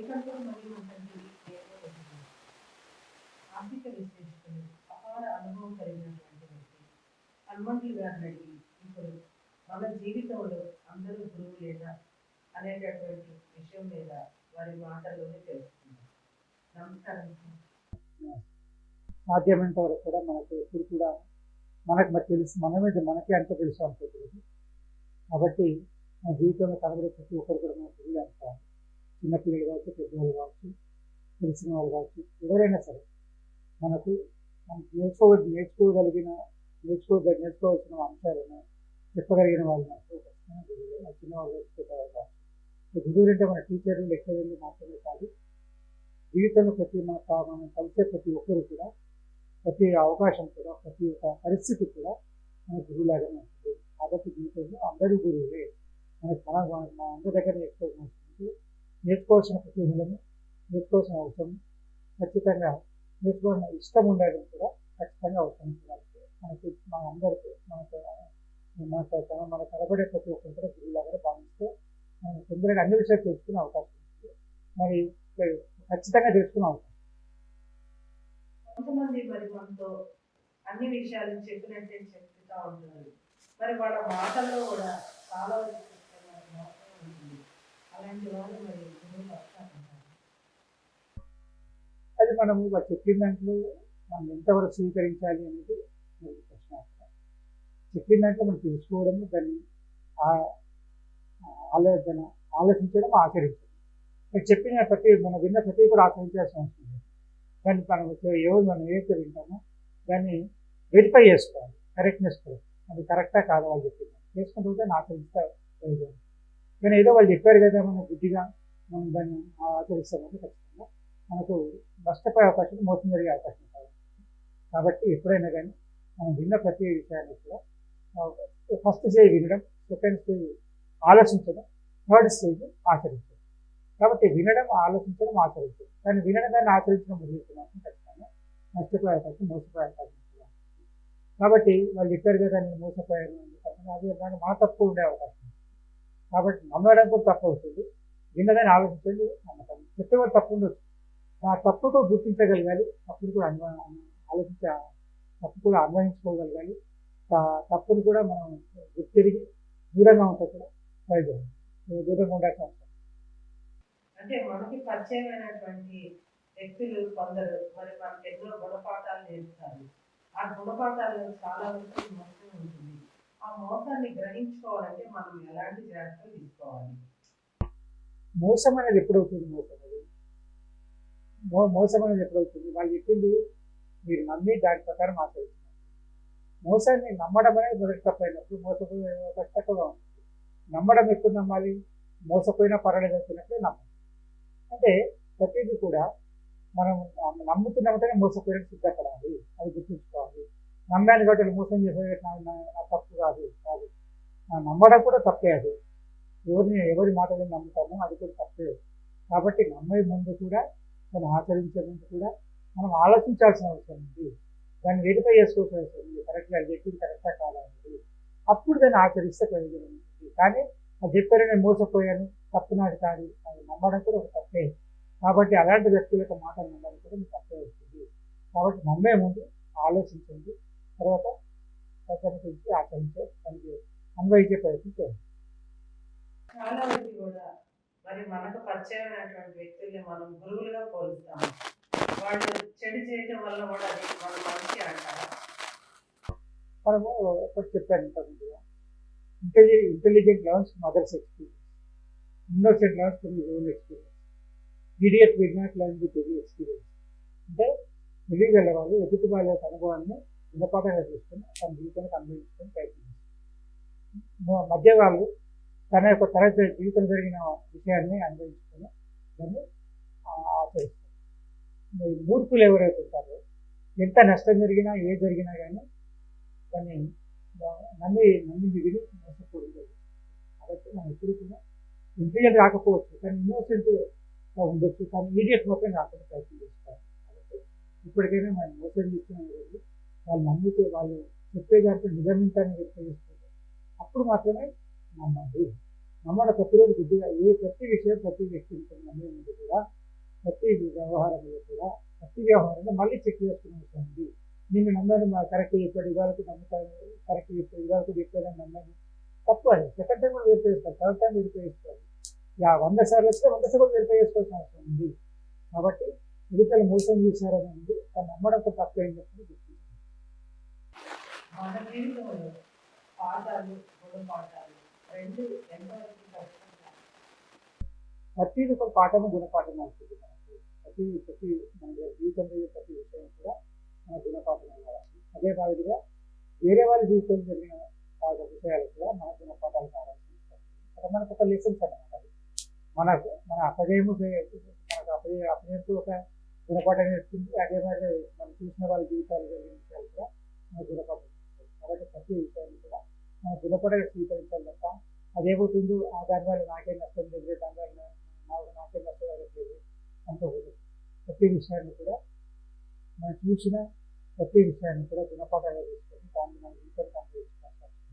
మీకంటూ మరి మనకంటూ ఆర్థిక విశ్లేషకులు, అపార అనుభవం కలిగినటువంటి వ్యక్తి హనుమంతులు గారిని అడిగి ఇప్పుడు మన జీవితంలో అందరూ గురువులేనా అనేటటువంటి విషయం మీద వారి మాటల్లోనే తెలుసుకుందాం. నమస్కారం సార్. సాధ్యమైనంత వరకు కూడా మనకు ఎప్పుడు కూడా మనకు తెలుసు, మనకే అంత తెలుసు అనుకోకూడదు. కాబట్టి మన జీవితంలో కనబడే ప్రతి ఒక్కరు కూడా మన గురువులు అంటారు. చిన్నపిల్లలు కావచ్చు, పెద్దవాళ్ళు కావచ్చు, తెలిసిన వాళ్ళు కావచ్చు, ఎవరైనా సరే మనకు నేర్చుకోవాల్సిన అంశాలను చెప్పగలిగిన వాళ్ళు మనకు ఖచ్చితంగా గురువులే. ఆ చిన్నవాళ్ళు పెద్దవాళ్ళు కావచ్చు. గురువులు అంటే మన టీచర్లు, లెక్చరర్లు మాత్రమే కాదు. జీవితంలో మనం కలిసే ప్రతి ఒక్కరు కూడా, ప్రతి అవకాశం కూడా, ప్రతి ఒక్క పరిస్థితి కూడా మన గురువులాగానే ఉంటుంది. కాబట్టి జీవితంలో అందరూ గురువులే. మన అందరి దగ్గర నేర్చుకోవాల్సిన కుతూహలము, నేర్చుకోవాల్సిన అవసరం, ఖచ్చితంగా నేర్చుకోవాల్సిన ఇష్టం ఉండడం కూడా ఖచ్చితంగా అవసరం. మనందరికీ మన కనబడే ప్రతి ఒక్కరు కూడా గురువులాగానే భావిస్తే మనం తొందరగా అన్ని విషయాలు తెలుసుకునే అవకాశం ఉంటుంది. మరి ఖచ్చితంగా తెలుసుకునే అవకాశం. కొంతమంది మరి మనతో అన్ని విషయాలు చెప్పినట్టే చెప్తూ ఉంటారు. మరి వాళ్ళ మాటల్లో కూడా చాలా ఉంటుంది. అలాంటి వాళ్ళు మరి అది మనము చెప్పిన దాంట్లో మనం ఎంతవరకు స్వీకరించాలి అనేది ప్రశ్న. చెప్పిన దాంట్లో మనం తెలుసుకోవడము, దాన్ని ఆలోచించడం, ఆచరించడం. చెప్పిన మనం విన్న ప్రతి కూడా ఆచరించాల్సిన అవసరం లేదు. దాన్ని మనం ఏదైతే వింటామో దాన్ని వెరిఫై చేసుకోవాలి, కరెక్ట్నెస్ కూడా. అది కరెక్టా కాదా వాళ్ళు చెప్పింది చేసుకుంటూ దాన్ని ఆచరిస్తే ప్రయోజనం. కానీ ఏదో వాళ్ళు చెప్పారు కదా మనం బుద్ధిగా మనం దాన్ని ఆచరిస్తామంటే ఖచ్చితంగా మనకు నష్టపోయే అవకాశం, మోసం జరిగే అవకాశం కాదు. కాబట్టి ఎప్పుడైనా కానీ మనం విన్న ప్రతి విషయాన్ని కూడా ఫస్ట్ స్టేజ్ వినడం, సెకండ్ స్టేజ్ ఆలోచించడం, థర్డ్ స్టేజ్ ఆచరించడం. కాబట్టి వినడం, ఆలోచించడం, ఆచరించడం. కానీ వినడం దాన్ని ఆచరించడం మొదలుపెట్టిన ఖచ్చితంగా నష్టపోయే అవకాశం, మోసపోయే అవకాశం. కాబట్టి వాళ్ళు చెప్పారు కదా నేను మోసపోయాను అది దాన్ని మన తప్పు ఉండే అవకాశం. కాబట్టి నమ్మడం కూడా తప్పు అవుతుంది. విన్నదాన్ని ఆలోచించండి, నమ్మకం చెప్పే కూడా తప్పు ఉండొచ్చు. ఆ తప్పుతో గుర్తించగలగాలి, తప్పును కూడా తప్పు కూడా అన్వయించుకోగలగాలి. తప్పును కూడా మనం గుర్తిరిగి దూరంగా ఉంటే కూడా ప్రయోజనం. దూరంగా ఉండాల్సిన అవసరం. అంటే మనకి పరిచయమైనటువంటి వ్యక్తులు కొందరు మరి మనకి ఎన్నో గుణపాఠాలు నేర్పుతారు. ఆ గుణపాఠాలు చాలా వరకు మోసం ఉంటుంది. ఆ మోసాన్ని గ్రహించుకోవాలంటే మనం ఎలాంటి జాగ్రత్తలు తీసుకోవాలి? మోసం అనేది ఎప్పుడవుతుంది? మోసం అనేది ఎప్పుడవుతుంది? వాళ్ళు చెప్పింది మీరు నమ్మి దాని ప్రకారం ఆచరిస్తున్నారు. మోసాన్ని నమ్మడం అనేది మొదటి తప్పైనప్పుడు మోసపోయిన తక్కువగా ఉంటుంది. నమ్మడం ఎప్పుడు నమ్మాలి? మోసపోయినా పర్వాలేదు అనుకున్నప్పుడే నమ్మాలి. అంటే ప్రతిదీ కూడా మనం నమ్ముతున్నప్పుడే మోసపోయినట్టు సిద్ధపడాలి, అది గుర్తుంచుకోవాలి. నమ్మాను కాబట్టి మోసం చేసే నా తప్పు కాదు. నమ్మడం కూడా తప్పే. అది ఎవరి మాటలు నమ్ముతామో అది కూడా తప్పే. కాబట్టి నమ్మే ముందు కూడా, దాన్ని ఆచరించే ముందు కూడా మనం ఆలోచించాల్సిన అవసరం ఉంది. దాన్ని వెరిఫై చేసుకోవాల్సిన అవసరం ఉంది. కరెక్ట్గా చెప్పింది కరెక్టా కాదా అనేది. అప్పుడు దాన్ని ఆచరిస్తే ప్రయోజనం ఉంటుంది. కానీ అది చెప్పారు నేను మోసపోయాను, తప్పు నాది కాదు, అది నమ్మడం కూడా ఒక తప్పే. కాబట్టి అలాంటి వ్యక్తులకు మాటలు నమ్మడం కూడా మీకు తప్పే వస్తుంది. కాబట్టి నమ్మే ముందు ఆలోచించండి, తర్వాత ఆచరించే దానికి అన్వయించే ప్రయత్నం చేయండి. చాలా మంది కూడా మరి మనకు పరిచయమైనటువంటి వ్యక్తుల్ని మనం గురువులుగా పోలుస్తాము. వాళ్ళు చెడు చేయడం వల్ల కూడా అది మన మంచి అంటారా? మనము ఒకటి చెప్పాను ఇంతకుముందుగా, intelligent learns mother's experience, innocent learns from his own experience, idiot will not learn with any experience. అంటే తెలియగల వాళ్ళు ఎదుటి వాళ్ళ యొక్క అనుభవాన్ని గుణపాఠంగా తీసుకొని తన జీవితానికి అన్వయించుకొని ప్రయత్నిస్తారు. మధ్య వాళ్ళు తన జీవితం జరిగిన విషయాన్ని అన్వయించుకొని దాన్ని ఆచరిస్తారు. మూర్ఖులు ఎవరైతే ఉంటారో ఎంత నష్టం జరిగినా ఏ జరిగినా కానీ దాన్ని నమ్మింది విని మోసకూడదు. కాబట్టి మనం ఎప్పుడు కూడా ఇంటెలిజెంట్ రాకపోవచ్చు, కానీ ఇన్నోసెంట్ ఉండొచ్చు, కానీ ఇడియట్ మాత్రం రాకుండా ప్రయత్నం చేస్తారు. కాబట్టి ఇప్పటికైనా మనం మోసం చేస్తున్న వాళ్ళు నమ్మితే, వాళ్ళు చెప్పే దాంట్లో నిజమించాలని వ్యక్తం చేస్తారు. అప్పుడు మాత్రమే నమ్మండి. నమ్మడం ప్రతిరోజు బుద్ధిగా ప్రతి విషయం ప్రతి వ్యక్తిని నమ్మే ముందు కూడా ప్రతి వ్యవహారంలో కూడా ప్రతి వ్యవహారంలో మళ్ళీ చెక్ చేసుకునే విషయం ఉంది. నిన్ను నమ్మాను కరెక్ట్ చెప్పాడు ఇవాళకు నమ్ముతాను, కరెక్ట్ చెప్పాడు ఇవాళకు చెప్పాడని నమ్మాను, తప్పు. అది సెకండ్ టైం కూడా వెరిఫై చేసుకోవాలి, థర్డ్ టైం వెరిఫై చేసుకోవాలి. 100 సార్లు వచ్చినా 100 సార్లు వెరిఫై చేసుకోవాల్సిన అవసరం ఉంది. కాబట్టి ఎదుటిలు మోసం చేశారని ఉంది, తను నమ్మడం తప్పు ఏం చెప్పి గుర్తించాలి. మన జీవితంలో పాఠాలు గుణపాఠాలు రెండు ఎంతవరకు కష్టంగా ప్రతిది ఒక పాఠము గుణపాఠం అవుతుంది. ప్రతి ప్రతి మన జీవితంలో ప్రతి విషయం కూడా మన గుణపాఠం కావాలి. అదే మాదిరిగా వేరే వాళ్ళ జీవితంలో జరిగిన విషయాలు కూడా మన గుణపాఠాలు కావాల్సి ఉంటుంది. అక్కడ మనకు ఒక లెసన్స్ అన్నమాట. మన అపజయము మనకు అపజయంతో ఒక గుణపాఠం నేర్చుకుంది. అదే మరి మనం చూసిన వాళ్ళ జీవితాలు జరిగిన విషయాలు కూడా మన గుణపాఠం నేర్చుకుంటాం. కాబట్టి ప్రతి విషయాన్ని కూడా మన గుణపాఠం స్వీకరించాలి తప్ప అదేమవుతుందో దానివల్ల నాకే నష్టం లేదు, దానివల్ల నాకే నష్టం జరగట్లేదు అనుకోకూడదు. ప్రతి విషయాన్ని కూడా మనం చూసిన ప్రతి విషయాన్ని కూడా గుణపాఠాలు తీసుకొని దాన్ని మన జీవితానికి అనుభవించాల్సి వస్తుంది.